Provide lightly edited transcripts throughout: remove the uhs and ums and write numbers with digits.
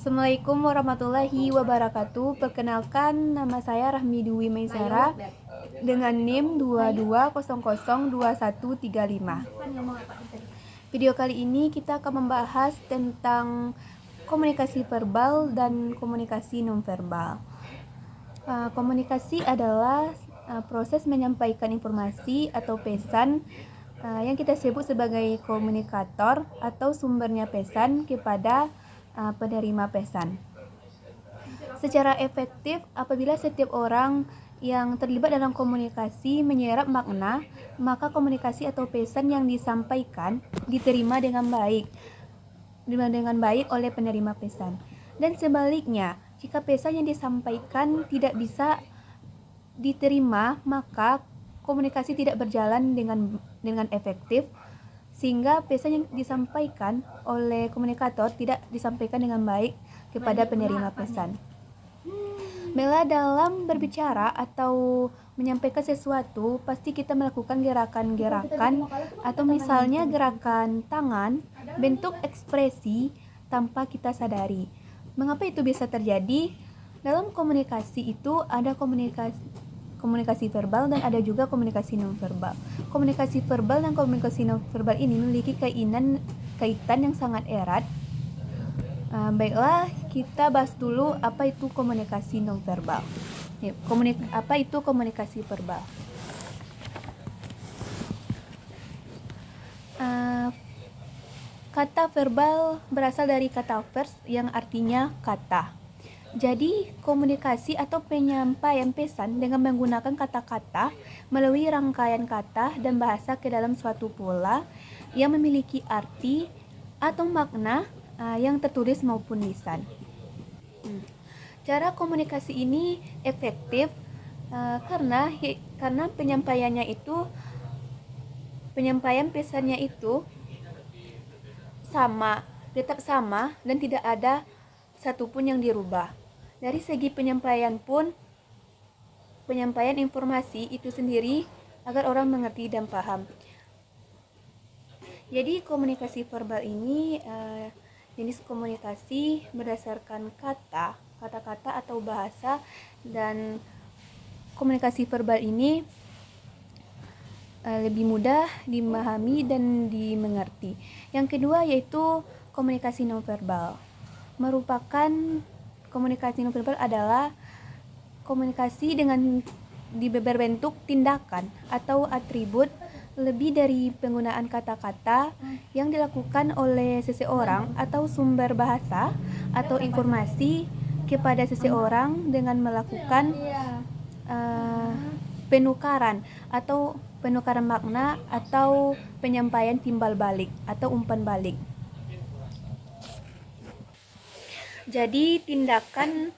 Assalamualaikum warahmatullahi wabarakatuh. Perkenalkan, nama saya Rahmi Dwi Maisara dengan NIM 22002135. Video kali ini kita akan membahas tentang komunikasi verbal dan komunikasi nonverbal. Komunikasi adalah proses menyampaikan informasi atau pesan yang kita sebut sebagai komunikator atau sumbernya pesan kepada penerima pesan. Secara efektif, apabila setiap orang yang terlibat dalam komunikasi menyerap makna, maka komunikasi atau pesan yang disampaikan diterima dengan baik oleh penerima pesan. Dan sebaliknya, jika pesan yang disampaikan tidak bisa diterima, maka komunikasi tidak berjalan dengan efektif, sehingga pesan yang disampaikan oleh komunikator tidak disampaikan dengan baik kepada penerima pesan. Bila dalam berbicara atau menyampaikan sesuatu, pasti kita melakukan gerakan-gerakan atau misalnya gerakan tangan, bentuk ekspresi tanpa kita sadari. Mengapa itu bisa terjadi? Dalam komunikasi itu ada komunikasi verbal dan ada juga komunikasi nonverbal. Komunikasi verbal dan komunikasi nonverbal ini memiliki kaitan yang sangat erat. Baiklah, kita bahas dulu apa itu komunikasi nonverbal. Apa itu komunikasi verbal? Kata verbal berasal dari kata vers yang artinya kata. Jadi, komunikasi atau penyampaian pesan dengan menggunakan kata-kata melalui rangkaian kata dan bahasa ke dalam suatu pola yang memiliki arti atau makna yang tertulis maupun lisan. Cara komunikasi ini efektif karena penyampaian pesannya itu tetap sama dan tidak ada satupun yang dirubah. Dari segi penyampaian pun, penyampaian informasi itu sendiri agar orang mengerti dan paham. Jadi komunikasi verbal ini jenis komunikasi berdasarkan kata-kata atau bahasa, dan komunikasi verbal ini lebih mudah dimahami dan dimengerti. Yang kedua yaitu komunikasi nonverbal. Komunikasi nonverbal adalah komunikasi dengan berbentuk tindakan atau atribut lebih dari penggunaan kata-kata yang dilakukan oleh seseorang atau sumber bahasa atau informasi kepada seseorang dengan melakukan penukaran makna atau penyampaian timbal balik atau umpan balik. Jadi tindakan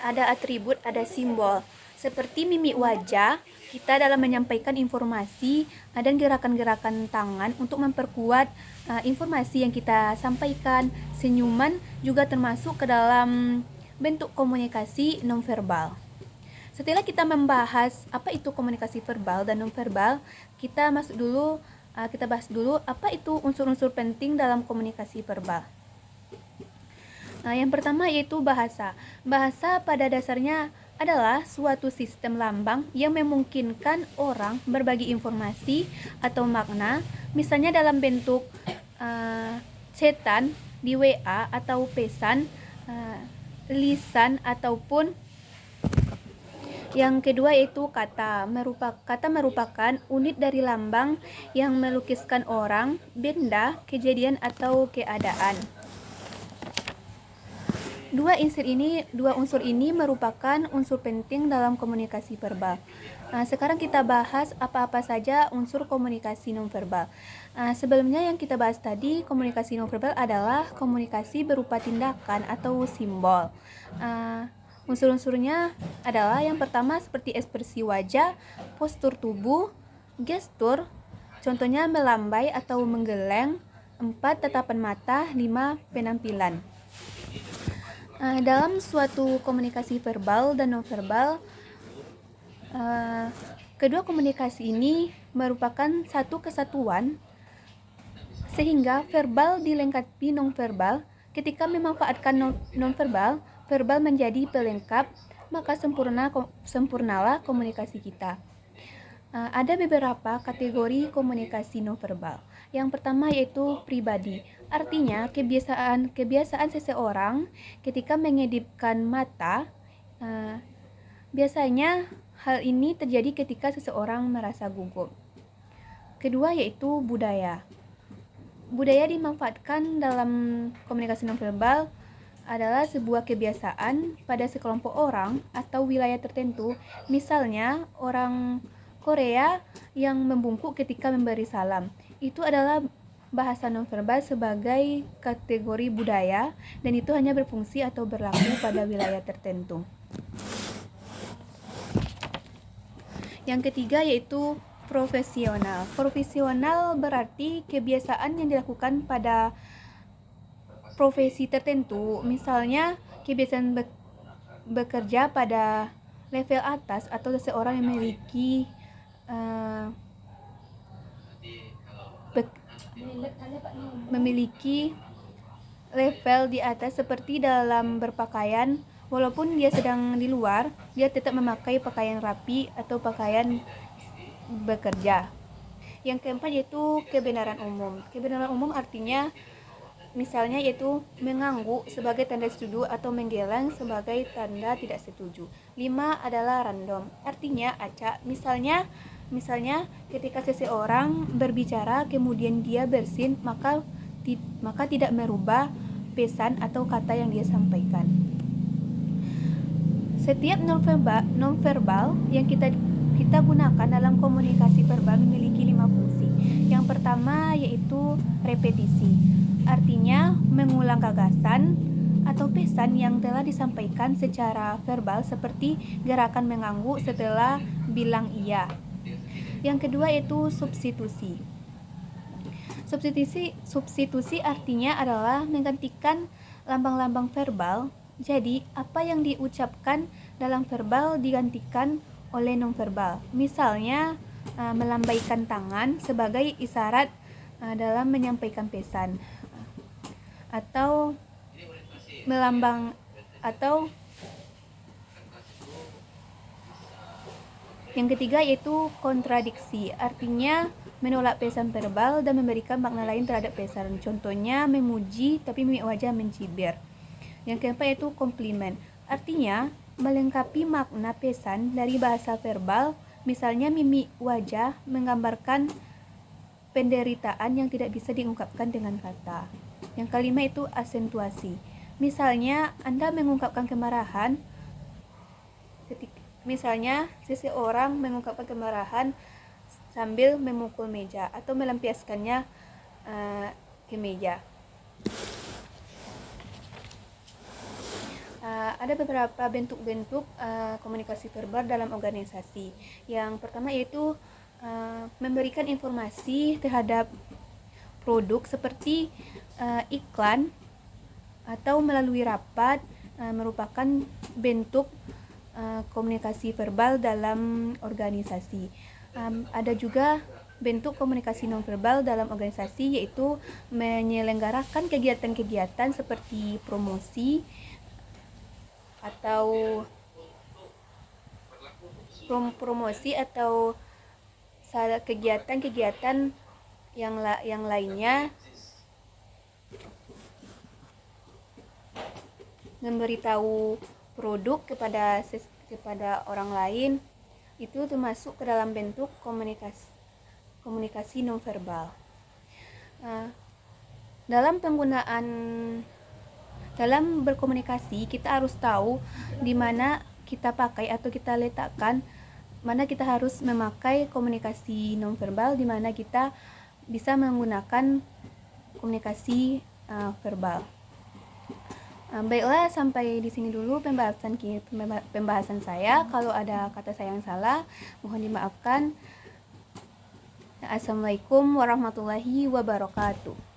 ada atribut, ada simbol. Seperti mimik wajah kita dalam menyampaikan informasi, dan gerakan-gerakan tangan untuk memperkuat informasi yang kita sampaikan. Senyuman juga termasuk ke dalam bentuk komunikasi nonverbal. Setelah kita membahas apa itu komunikasi verbal dan nonverbal, kita bahas dulu apa itu unsur-unsur penting dalam komunikasi verbal. Yang pertama yaitu bahasa. Bahasa pada dasarnya adalah suatu sistem lambang yang memungkinkan orang berbagi informasi atau makna, misalnya dalam bentuk chatan di WA atau pesan, lisan ataupun yang kedua yaitu kata. Kata merupakan unit dari lambang yang melukiskan orang, benda, kejadian atau keadaan. Dua unsur ini merupakan unsur penting dalam komunikasi verbal. Sekarang kita bahas apa-apa saja unsur komunikasi nonverbal. Sebelumnya yang kita bahas tadi, komunikasi nonverbal adalah komunikasi berupa tindakan atau simbol. Unsur-unsurnya adalah yang pertama seperti ekspresi wajah, postur tubuh, gestur, contohnya melambai atau menggeleng. 4. Tatapan mata. 5. Penampilan. Dalam suatu komunikasi verbal dan nonverbal, kedua komunikasi ini merupakan satu kesatuan, sehingga verbal dilengkapi nonverbal Ketika memanfaatkan nonverbal, verbal menjadi pelengkap, maka sempurnalah komunikasi kita. Ada beberapa kategori komunikasi nonverbal. Yang pertama yaitu pribadi. Artinya kebiasaan seseorang ketika mengedipkan mata. Biasanya hal ini terjadi ketika seseorang merasa gugup. Kedua yaitu budaya. Budaya dimanfaatkan dalam komunikasi nonverbal adalah sebuah kebiasaan pada sekelompok orang atau wilayah tertentu. Misalnya orang Korea yang membungkuk ketika memberi salam. Itu adalah bahasa nonverbal sebagai kategori budaya dan itu hanya berfungsi atau berlaku pada wilayah tertentu. Yang ketiga yaitu profesional. Profesional berarti kebiasaan yang dilakukan pada profesi tertentu. Misalnya kebiasaan bekerja pada level atas atau seseorang yang memiliki level di atas seperti dalam berpakaian. Walaupun dia sedang di luar, dia tetap memakai pakaian rapi atau pakaian bekerja. Yang keempat yaitu kebenaran umum. Kebenaran umum artinya misalnya yaitu mengangguk sebagai tanda setuju atau menggeleng sebagai tanda tidak setuju. 5 adalah random. Artinya acak. Misalnya ketika seseorang berbicara kemudian dia bersin, maka tidak merubah pesan atau kata yang dia sampaikan. Setiap nonverbal yang kita gunakan dalam komunikasi verbal memiliki 5 fungsi. Yang pertama yaitu repetisi. Artinya mengulang gagasan atau pesan yang telah disampaikan secara verbal seperti gerakan mengangguk setelah bilang iya. Yang kedua yaitu substitusi. Substitusi artinya adalah menggantikan lambang-lambang verbal. Jadi, apa yang diucapkan dalam verbal digantikan oleh nonverbal. Misalnya, melambaikan tangan sebagai isyarat dalam menyampaikan pesan. Atau yang ketiga yaitu kontradiksi. Artinya menolak pesan verbal dan memberikan makna lain terhadap pesan. Contohnya memuji tapi mimik wajah mencibir. Yang keempat yaitu komplimen. Artinya melengkapi makna pesan dari bahasa verbal. Misalnya mimik wajah menggambarkan penderitaan yang tidak bisa diungkapkan dengan kata. Yang kelima itu asentuasi. Misalnya Anda mengungkapkan kemarahan. Misalnya seseorang mengungkapkan kemarahan sambil memukul meja atau melampiaskannya ke meja. Ada beberapa bentuk-bentuk komunikasi verbal dalam organisasi. Yang pertama yaitu memberikan informasi terhadap produk seperti iklan atau melalui rapat merupakan bentuk komunikasi verbal dalam organisasi. Ada juga bentuk komunikasi nonverbal dalam organisasi yaitu menyelenggarakan kegiatan-kegiatan seperti promosi atau kegiatan-kegiatan yang lainnya, memberitahu produk kepada orang lain, itu termasuk ke dalam bentuk komunikasi nonverbal. Dalam berkomunikasi kita harus tahu di mana kita pakai atau kita letakkan, mana kita harus memakai komunikasi nonverbal, di mana kita bisa menggunakan komunikasi verbal. Baiklah, sampai di sini dulu pembahasan saya. Kalau ada kata saya yang salah, mohon dimaafkan. Assalamualaikum warahmatullahi wabarakatuh.